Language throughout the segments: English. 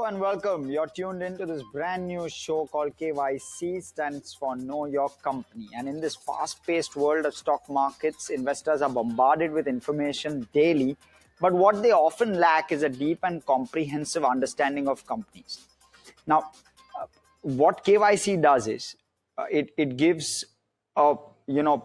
and welcome. You're tuned into this brand new show called KYC, stands for Know Your Company. And in this fast-paced world of stock markets, investors are bombarded with information daily, but what they often lack is a deep and comprehensive understanding of companies. Now, what KYC does is it gives uh, you know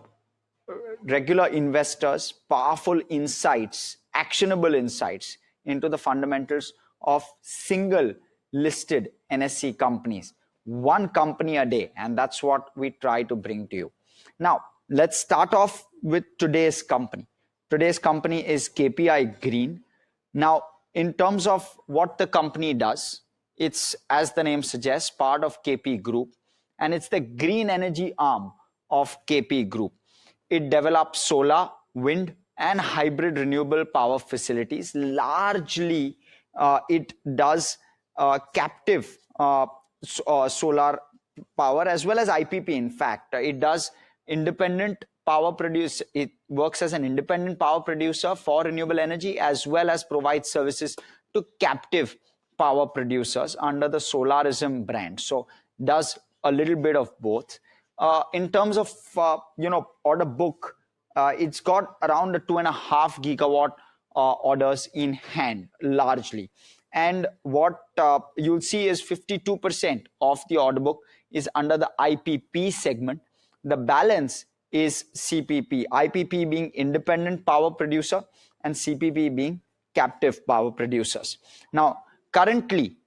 regular investors powerful insights, actionable insights into the fundamentals of single listed NSE companies, one company a day. And that's what we try to bring to you. Now, let's start off with today's company. Today's company is KPI Green. Now, in terms of what the company does, it's, as the name suggests, part of KP Group, and it's the green energy arm of KP Group. It develops solar, wind, and hybrid renewable power facilities. Largely, it does captive solar power as well as IPP. In fact, it does independent power produce. It works as an independent power producer for renewable energy as well as provides services to captive power producers under the Solarism brand. So does a little bit of both. In terms of order book, it's got around a 2.5 gigawatt orders in hand largely, and what you'll see is 52% of the order book is under the IPP segment. The balance is CPP, IPP being independent power producer and CPP being captive power producers. Now, currently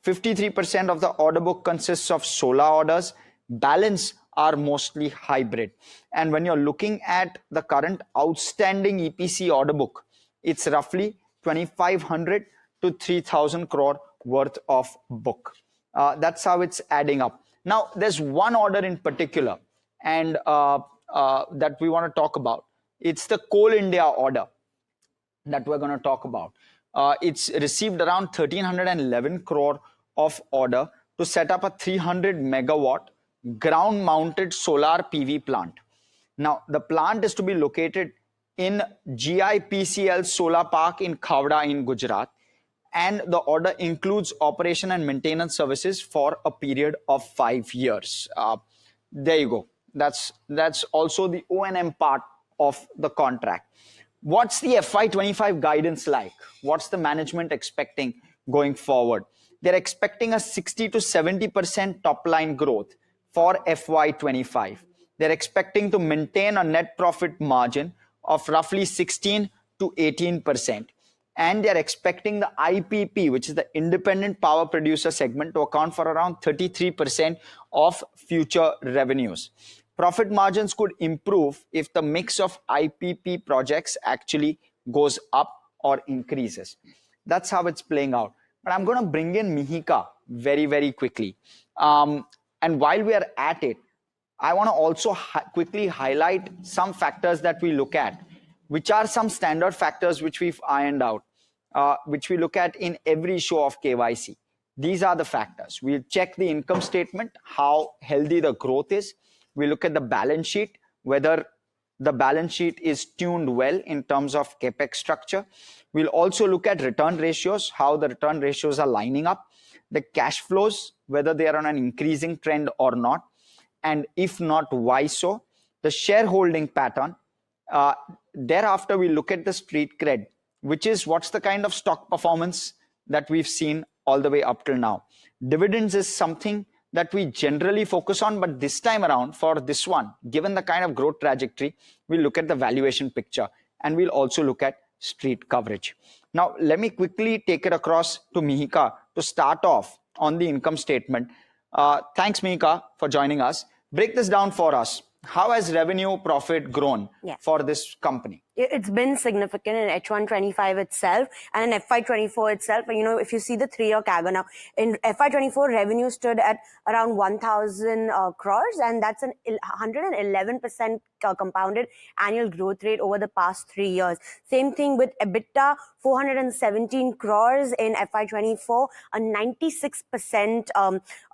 53% of the order book consists of solar orders. Balance are mostly hybrid. And when you're looking at the current outstanding EPC order book, it's roughly 2,500 to 3,000 crore worth of book. That's how it's adding up. Now, there's one order in particular and that we want to talk about. It's the Coal India order that we're going to talk about. It's received around 1,311 crore of order to set up a 300 megawatt ground mounted solar PV plant. Now, the plant is to be located in GIPCL Solar Park in Khavda in Gujarat, and the order includes operation and maintenance services for a period of 5 years. There you go. That's also the O&M part of the contract. What's the FY25 guidance like? What's the management expecting going forward? They're expecting a 60 to 70% top line growth for FY25. They're expecting to maintain a net profit margin of roughly 16 to 18%. And they're expecting the IPP, which is the independent power producer segment, to account for around 33% of future revenues. Profit margins could improve if the mix of IPP projects actually goes up or increases. That's how it's playing out. But I'm going to bring in Mihika very, very quickly. And while we are at it, I want to also quickly highlight some factors that we look at, which are some standard factors which we've ironed out, which we look at in every show of KYC. These are the factors. We'll check the income statement, how healthy the growth is. We look at the balance sheet, whether the balance sheet is tuned well in terms of capex structure. We'll also look at return ratios, how the return ratios are lining up, the cash flows, whether they are on an increasing trend or not, and if not, why so, the shareholding pattern. Thereafter, we look at the street cred, which is what's the kind of stock performance that we've seen all the way up till now. Dividends is something that we generally focus on, but this time around for this one, given the kind of growth trajectory, we'll look at the valuation picture and we'll also look at street coverage. Now, let me quickly take it across to Mihika to start off on the income statement. Thanks, Mihika, for joining us. Break this down for us. How has revenue profit grown for this company? It's been significant in H125 itself and in FY24 itself. You know, if you see the 3-year CAGR now, in FY24, revenue stood at around 1,000 crores, and that's an 111% compounded annual growth rate over the past 3 years. Same thing with EBITDA, 417 crores in FY24, a 96%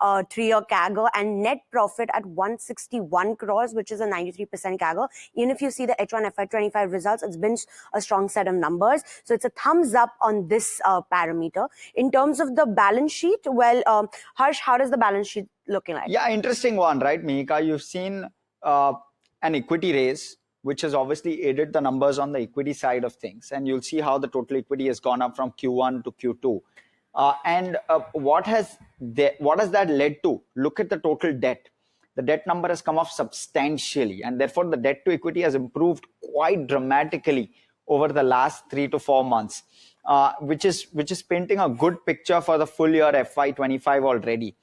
3-year CAGR, and net profit at 161 crores, which is a 93% CAGR. Even if you see the H1 FY25 results, results. It's been a strong set of numbers. So it's a thumbs up on this parameter. In terms of the balance sheet, well, Harsh, how does the balance sheet looking like? Yeah, interesting one, right, Mihika? You've seen an equity raise, which has obviously aided the numbers on the equity side of things. And you'll see how the total equity has gone up from Q1 to Q2. What has that led to? Look at the total debt. The debt number has come off substantially, and therefore the debt to equity has improved quite dramatically over the last 3 to 4 months, which is painting a good picture for the full year FY25 already.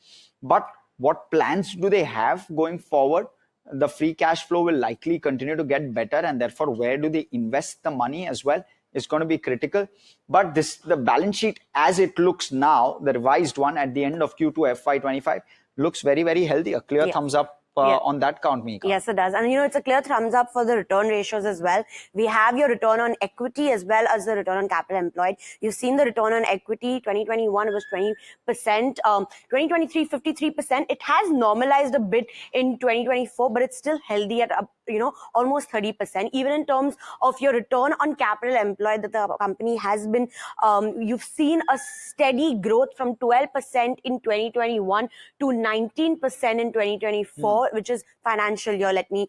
But what plans do they have going forward? The free cash flow will likely continue to get better, and therefore where do they invest the money as well is going to be critical. But the balance sheet as it looks now, the revised one at the end of Q2 FY25, looks very, very healthy. A clear thumbs up on that count, Mika. Yes, it does. And, it's a clear thumbs up for the return ratios as well. We have your return on equity as well as the return on capital employed. You've seen the return on equity. 2021 was 20%. 2023, 53%. It has normalized a bit in 2024, but it's still healthy at almost 30%. Even in terms of your return on capital employed that the company has been, you've seen a steady growth from 12% in 2021 to 19% in 2024, which is financial year. Let me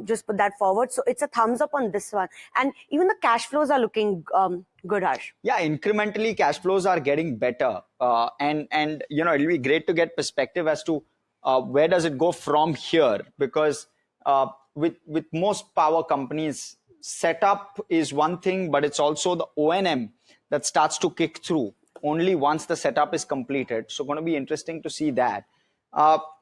just put that forward. So it's a thumbs up on this one. And even the cash flows are looking good, Harsh. Yeah, incrementally cash flows are getting better. And it'll be great to get perspective as to where does it go from here, because with most power companies, setup is one thing, but it's also the O&M that starts to kick through only once the setup is completed. So going to be interesting to see that.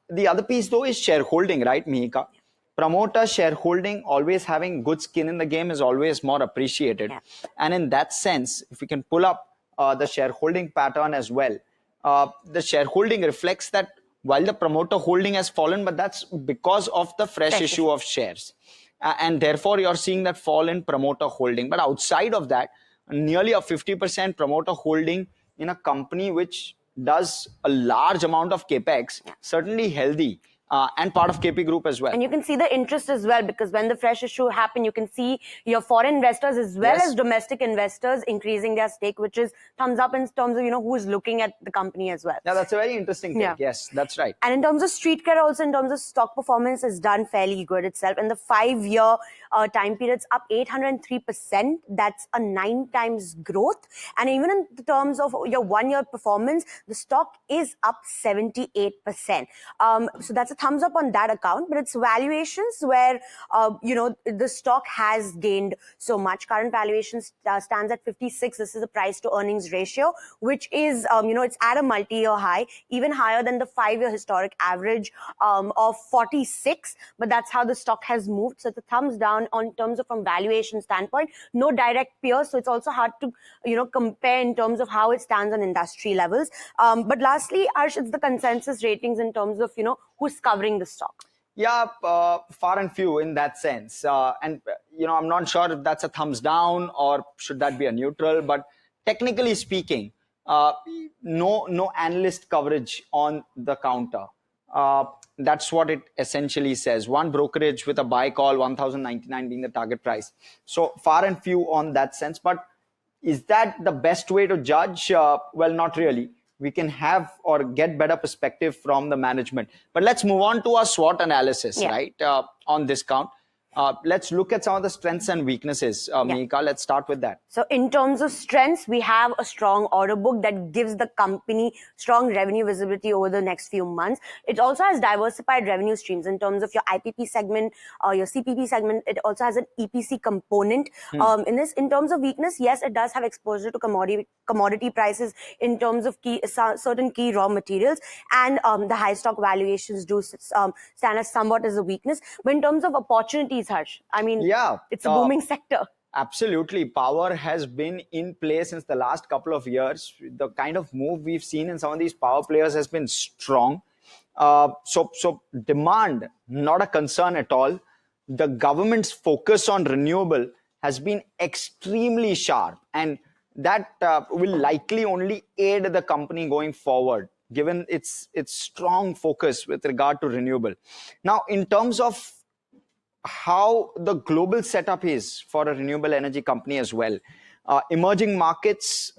The other piece though is shareholding, right, Mihika? Promoter shareholding, always having good skin in the game, is always more appreciated. Yeah. And in that sense, if we can pull up the shareholding pattern as well, the shareholding reflects that while the promoter holding has fallen, but that's because of the fresh issue of shares. And therefore, you're seeing that fall in promoter holding. But outside of that, nearly a 50% promoter holding in a company which does a large amount of capex, certainly healthy. And part of KP Group as well. And you can see the interest as well, because when the fresh issue happened, you can see your foreign investors as well as domestic investors increasing their stake, which is thumbs up in terms of, who is looking at the company as well. Yeah, that's a very interesting thing. Yes, that's right. And in terms of street care also, in terms of stock performance, has done fairly good itself. In the 5-year time periods, up 803%. That's a 9 times growth. And even in the terms of your 1-year performance, the stock is up 78%. So that's a thumbs up on that account, but it's valuations where, the stock has gained so much. Current valuation stands at 56. This is the price to earnings ratio, which is, it's at a multi-year high, even higher than the 5-year historic average of 46. But that's how the stock has moved. So it's a thumbs down on terms of from valuation standpoint. No direct peers, so it's also hard to, compare in terms of how it stands on industry levels. But lastly, Harsh, it's the consensus ratings in terms of, who's covering the stock. Yeah, far and few in that sense. I'm not sure if that's a thumbs down or should that be a neutral, but technically speaking, no analyst coverage on the counter. That's what it essentially says. One brokerage with a buy call, 1,099 being the target price. So far and few on that sense. But is that the best way to judge? Well, not really. We can have or get better perspective from the management. But let's move on to our SWOT analysis, right, on this count. Let's look at some of the strengths and weaknesses. Mihika, let's start with that. So in terms of strengths, we have a strong order book that gives the company strong revenue visibility over the next few months. It also has diversified revenue streams in terms of your IPP segment, your CPP segment. It also has an EPC component. In this, in terms of weakness, yes, it does have exposure to commodity prices in terms of certain key raw materials, and the high stock valuations do stand as somewhat as a weakness. But in terms of opportunities, Harsh, it's a booming sector. Absolutely. Power has been in play since the last couple of years. The kind of move we've seen in some of these power players has been strong. So demand, not a concern at all. The government's focus on renewable has been extremely sharp, and that will likely only aid the company going forward, given its strong focus with regard to renewable. Now, in terms of how the global setup is for a renewable energy company as well. Emerging markets,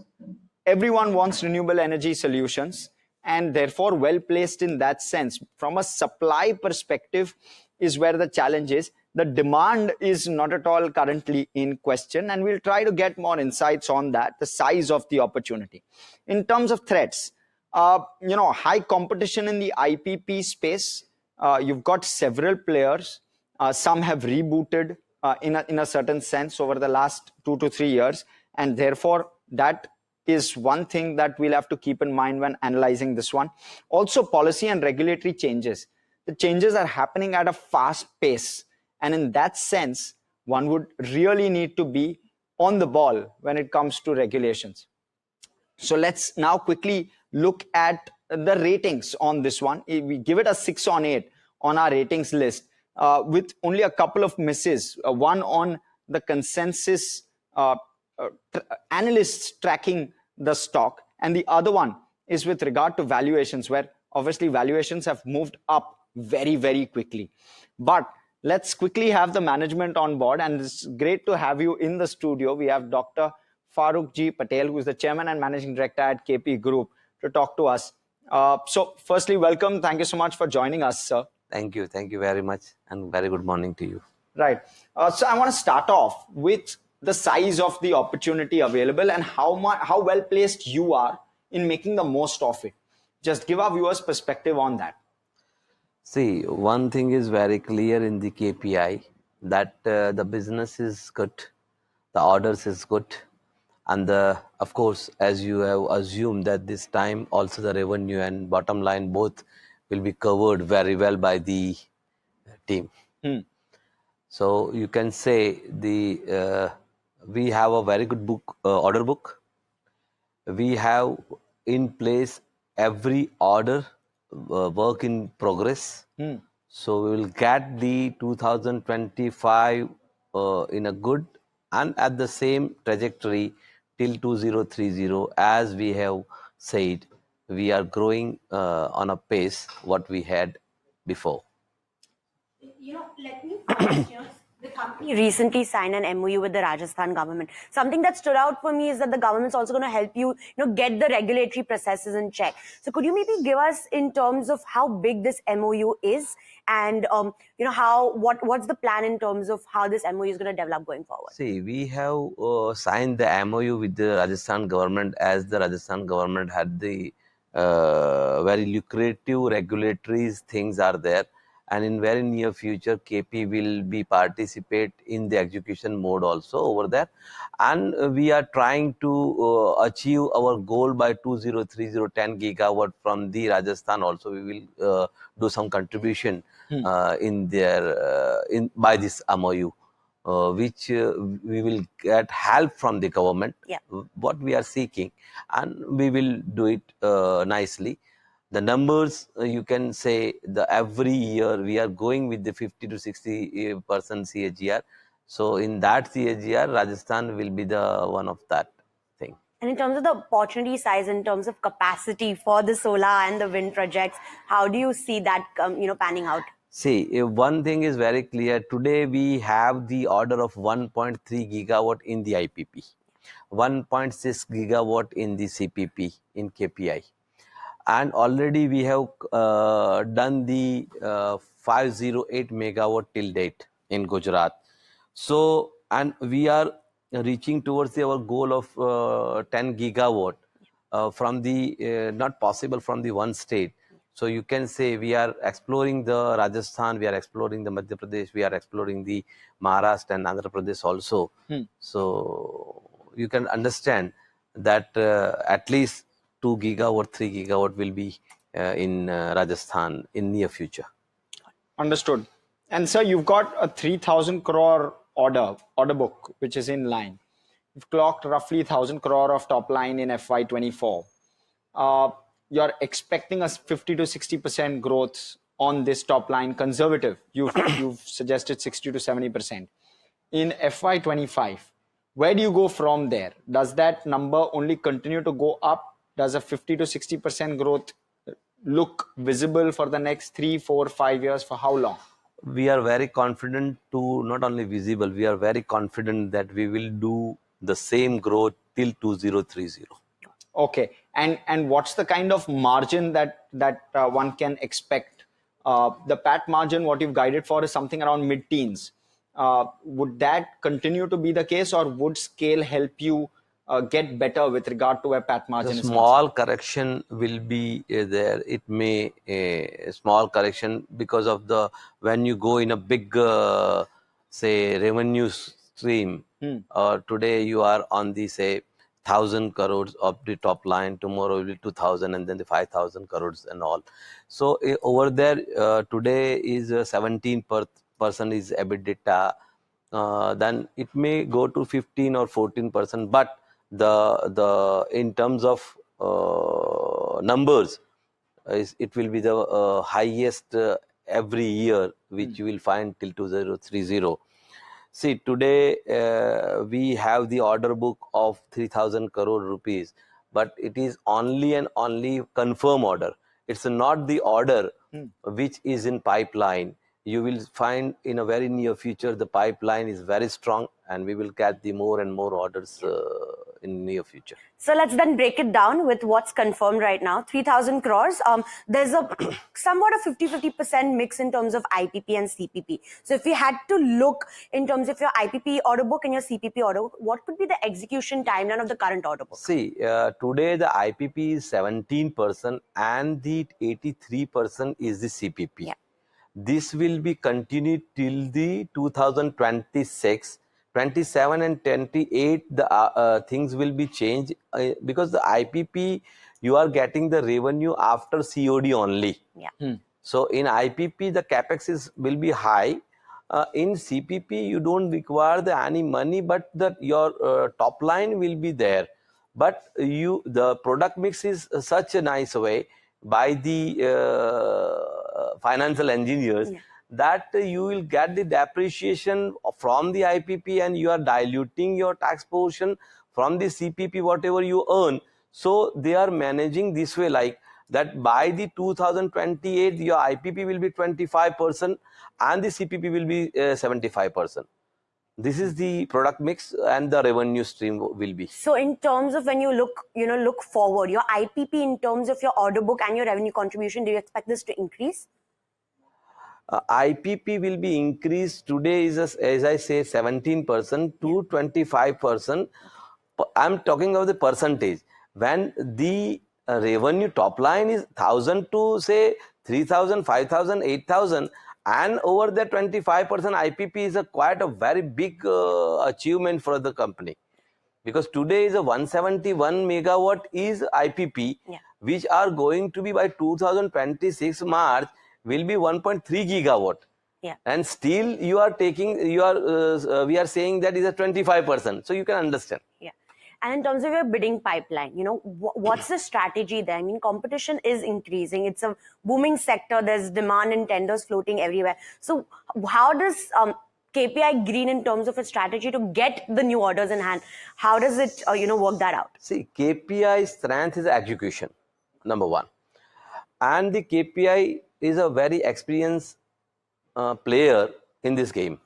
everyone wants renewable energy solutions, and therefore well placed in that sense. From a supply perspective is where the challenge is. The demand is not at all currently in question, and we'll try to get more insights on that, the size of the opportunity. In terms of threats, high competition in the IPP space. You've got several players. Some have rebooted in a certain sense over the last 2 to 3 years, and therefore that is one thing that we'll have to keep in mind when analyzing this one. Also, policy and regulatory changes. The changes are happening at a fast pace, and in that sense, one would really need to be on the ball when it comes to regulations. So let's now quickly look at the ratings on this one. We give it a 6 on 8 on our ratings list, with only a couple of misses. One on the consensus analysts tracking the stock, and the other one is with regard to valuations, where obviously valuations have moved up very, very quickly. But let's quickly have the management on board, and it's great to have you in the studio. We have Dr. Faruk G. Patel, who is the Chairman and Managing Director at KP Group, to talk to us. So firstly, welcome. Thank you so much for joining us, sir. Thank you. Thank you very much, and very good morning to you. Right. So I want to start off with the size of the opportunity available and how well placed you are in making the most of it. Just give our viewers perspective on that. See, one thing is very clear in the KPI, that the business is good, the orders is good, and of course, as you have assumed, that this time also the revenue and bottom line both will be covered very well by the team. So you can say we have a very good order book. We have in place every order, work in progress. So we will get the 2025 in a good and at the same trajectory till 2030. As we have said, we are growing on a pace what we had before. Let me first, the company recently signed an MOU with the Rajasthan government. Something that stood out for me is that the government's also going to help you, get the regulatory processes in check. So could you maybe give us in terms of how big this MOU is, and what's the plan in terms of how this MOU is going to develop going forward? See, we have signed the MOU with the Rajasthan government, as the Rajasthan government had the very lucrative regulatory things are there. And in very near future, KP will be participate in the execution mode also over there. And we are trying to achieve our goal by 2030, 10 gigawatt from the Rajasthan. Also, we will do some contribution in their by this MOU, which we will get help from the government. What we are seeking, and we will do it nicely. The numbers, you can say, every year we are going with the 50 to 60% CAGR. So in that CAGR, Rajasthan will be the one of that thing. And in terms of the opportunity size, in terms of capacity for the solar and the wind projects, how do you see that panning out? See, one thing is very clear. Today we have the order of 1.3 gigawatt in the IPP, 1.6 gigawatt in the CPP in KPI. And already we have done the 508 megawatt till date in Gujarat. So, and we are reaching towards our goal of 10 gigawatt from the, not possible from the one state. So you can say we are exploring the Rajasthan, we are exploring the Madhya Pradesh, we are exploring the Maharashtra and Andhra Pradesh also. So you can understand that at least 2 gigawatt, 3 gigawatt will be in Rajasthan in near future. Understood. And sir, you've got a 3,000 crore order book, which is in line. You've clocked roughly 1,000 crore of top line in FY24. You're expecting a 50 to 60% growth on this top line, conservative. You've suggested 60 to 70%. In FY25, where do you go from there? Does that number only continue to go up? Does a 50 to 60% growth look visible for the next 3, 4, 5 years? For how long? we are very confident to not only visible, we are very confident that we will do the same growth till 2030. Okay, and what's the kind of margin that one can expect? The PAT margin, what you've guided for, is something around mid-teens. Would that continue to be the case, or would scale help you get better with regard to where PAT margin The is small concerned? correction will be there. It may a small correction because of the when you go in a big say revenue stream. Today you are on the say 1,000 crores of the top line. Tomorrow will be 2,000 and then the 5,000 crores and all. So over there today is 17% is EBITDA. Then it may go to 15 or 14%, but the in terms of numbers it will be the highest every year which you will find till 2030. See, today we have the order book of 3,000 crore rupees, but it is only and only confirm order. It's not the order which is in pipeline. You will find in a very near future the pipeline is very strong, and we will get the more and more orders in near future. So let's then break it down with what's confirmed right now. 3,000 crores. There's a somewhat a 50-50% mix in terms of IPP and CPP. So if we had to look in terms of your IPP order book and your CPP order book, what could be the execution timeline of the current order book? See, today the IPP is 17% and the 83% is the CPP. Yeah. This will be continued till the 2026. 27 and 28 the things will be changed because the IPP you are getting the revenue after COD only. Yeah. So in IPP the capex will be high. In CPP you don't require any money, but your top line will be there. But the product mix is such a nice way by the financial engineers. Yeah. That you will get the depreciation from the IPP and you are diluting your tax portion from the CPP whatever you earn. So they are managing this way, like that by the 2028 your IPP will be 25% and the CPP will be 75%. This is the product mix and the revenue stream will be. So in terms of when you look forward, your IPP in terms of your order book and your revenue contribution, do you expect this to increase? IPP will be increased. Today is as I say 17% to 25%. I'm talking of the percentage. When the revenue top line is 1,000 to say 3,000, 5,000, 8,000, and over the 25% IPP is quite a very big achievement for the company. Because today is a 171 megawatt is IPP, yeah, which are going to be by 2026 March will be 1.3 gigawatt. Yeah. And still you are taking, we are saying that is a 25%. So you can understand. Yeah. And in terms of your bidding pipeline, what's the strategy there? I mean, competition is increasing. It's a booming sector. There's demand and tenders floating everywhere. So how does KPI Green, in terms of a strategy to get the new orders in hand, how does it work that out? See, KPI strength is execution, number one. And the KPI is a very experienced player in this game.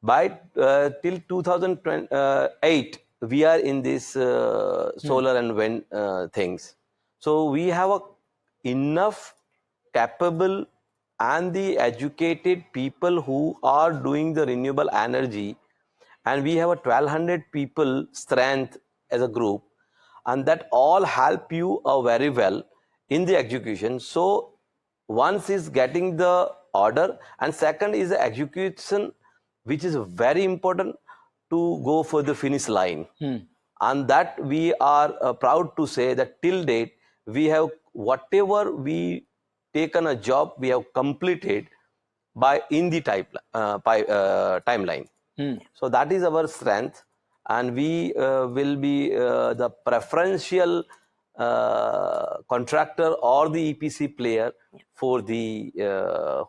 By till 2008, we are in this solar and wind things. So we have enough capable and the educated people who are doing the renewable energy, and we have a 1,200 people strength as a group, and that all help you very well in the execution. So once is getting the order, and second is the execution, which is very important to go for the finish line. And that we are proud to say that till date we have whatever we taken a job we have completed by in the timeline. So that is our strength, and we will be the preferential contractor or the EPC player for the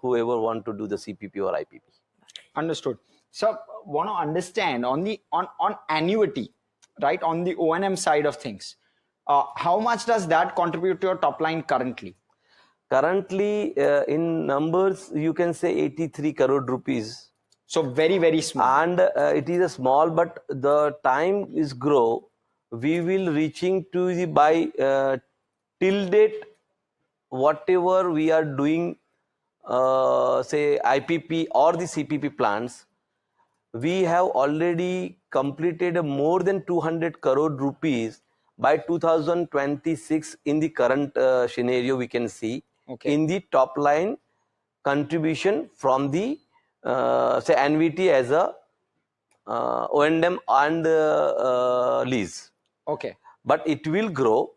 whoever want to do the CPP or IPP. Understood. So want to understand on the on annuity, right, on the O&M side of things, how much does that contribute to your top line currently? Currently, in numbers, you can say 83 crore rupees. So very, very small. And it is a small, but the time is grow. We will reaching to the by till date, whatever we are doing, say IPP or the CPP plants, we have already completed more than 200 crore rupees by 2026 in the current scenario we can see. Okay. In the top line contribution from the say NVT as a O&M and lease. Okay. But it will grow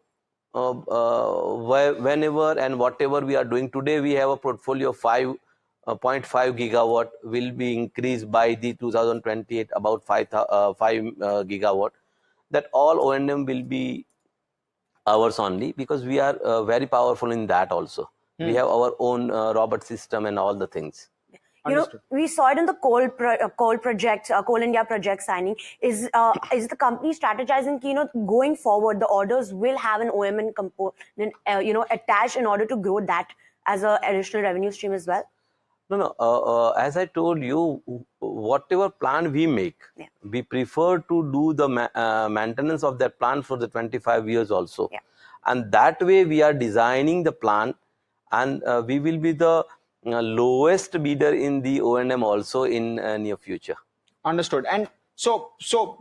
whenever and whatever we are doing. Today we have a portfolio of 5.5 gigawatt, will be increased by the 2028 about 5 gigawatt. That all O&M will be ours only, because we are very powerful in that also. We have our own robot system and all the things. You know, we saw it in the coal project, Coal India project signing. Is the company strategizing? You know, going forward, the orders will have an OMN component, attached in order to grow that as a additional revenue stream as well. No. As I told you, whatever plan we make, we prefer to do the maintenance of that plan for the 25 years also. And that way we are designing the plan, and we will be the lowest bidder in the O&M also in near future. Understood. And so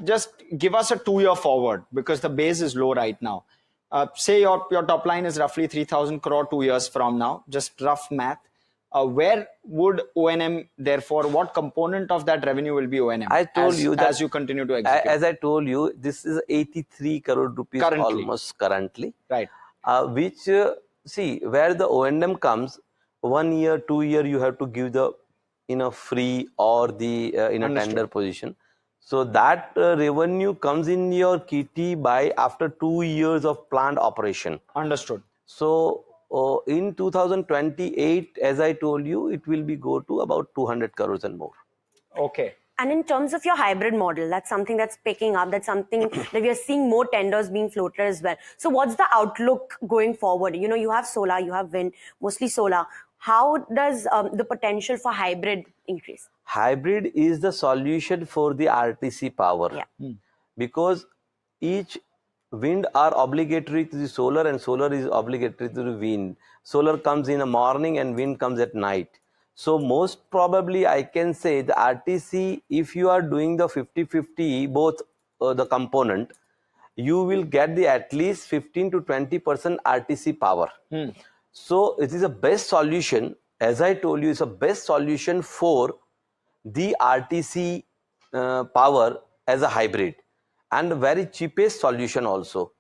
just give us a 2-year forward, because the base is low right now. Say your top line is roughly 3,000 crore 2 years from now, just rough math. Where would O&M, therefore, what component of that revenue will be O&M? I told you that as you continue to execute. As I told you, this is 83 crore rupees almost currently. Right. Which, see, where the O&M comes, 1 year, 2 year, you have to give the free or the in a tender position. So that revenue comes in your kitty by after 2 years of planned operation. Understood. So in 2028, as I told you, it will be go to about 200 crores and more. Okay. And in terms of your hybrid model, that's something that's picking up. That's something that we are seeing more tenders being floated as well. So what's the outlook going forward? You know, you have solar, you have wind, mostly solar. How does the potential for hybrid increase? Hybrid is the solution for the RTC power. Because each wind are obligatory to the solar, and solar is obligatory to the wind. Solar comes in the morning and wind comes at night. So most probably I can say the RTC, if you are doing the 50-50 both the component, you will get the at least 15 to 20% RTC power. So it is a best solution. As I told you, it's a best solution for the RTC power as a hybrid, and very cheapest solution also.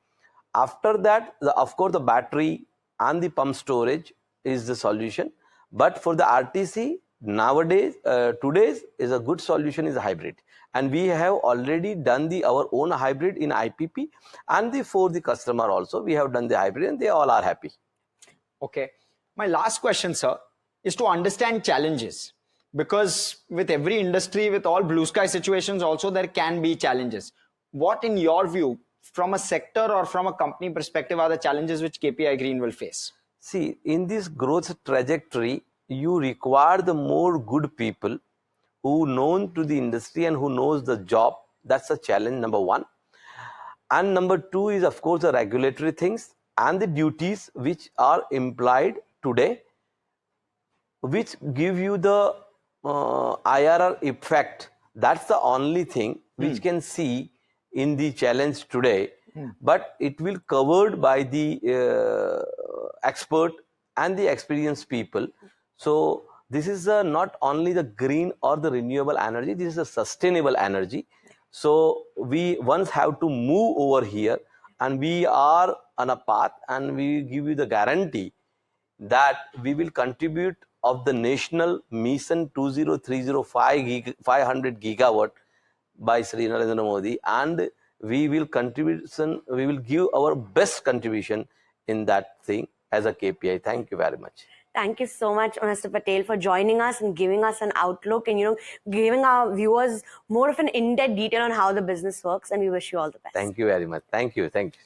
After that, of course, the battery and the pump storage is the solution. But for the RTC, nowadays, today's is a good solution is a hybrid. And we have already done our own hybrid in IPP, and for the customer also, we have done the hybrid, and they all are happy. Okay. My last question, sir, is to understand challenges. Because with every industry, with all blue sky situations also, there can be challenges. What, in your view, from a sector or from a company perspective, are the challenges which KPI Green will face? See, in this growth trajectory, you require the more good people who known to the industry and who knows the job. That's a challenge, number one. And number two is, of course, the regulatory things and the duties which are implied today, which give you the IRR effect. That's the only thing which can see in the challenge today. But it will covered by the expert and the experienced people. So this is not only the green or the renewable energy, this is a sustainable energy. So we once have to move over here, and we are on a path, and we give you the guarantee that we will contribute of the national mission 20305 500 gigawatt by Sri Narendra Modi, and we will give our best contribution in that thing as a KPI. Thank you very much. Thank you so much, Mr. Patel, for joining us and giving us an outlook and, giving our viewers more of an in-depth detail on how the business works. And we wish you all the best. Thank you very much. Thank you. Thank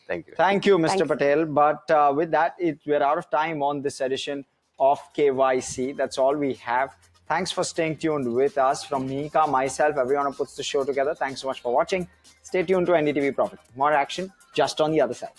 you, Mr. Patel. But with that, we're out of time on this edition of KYC. That's all we have. Thanks for staying tuned with us. From Mika, myself, everyone who puts the show together, thanks so much for watching. Stay tuned to NDTV Profit. More action just on the other side.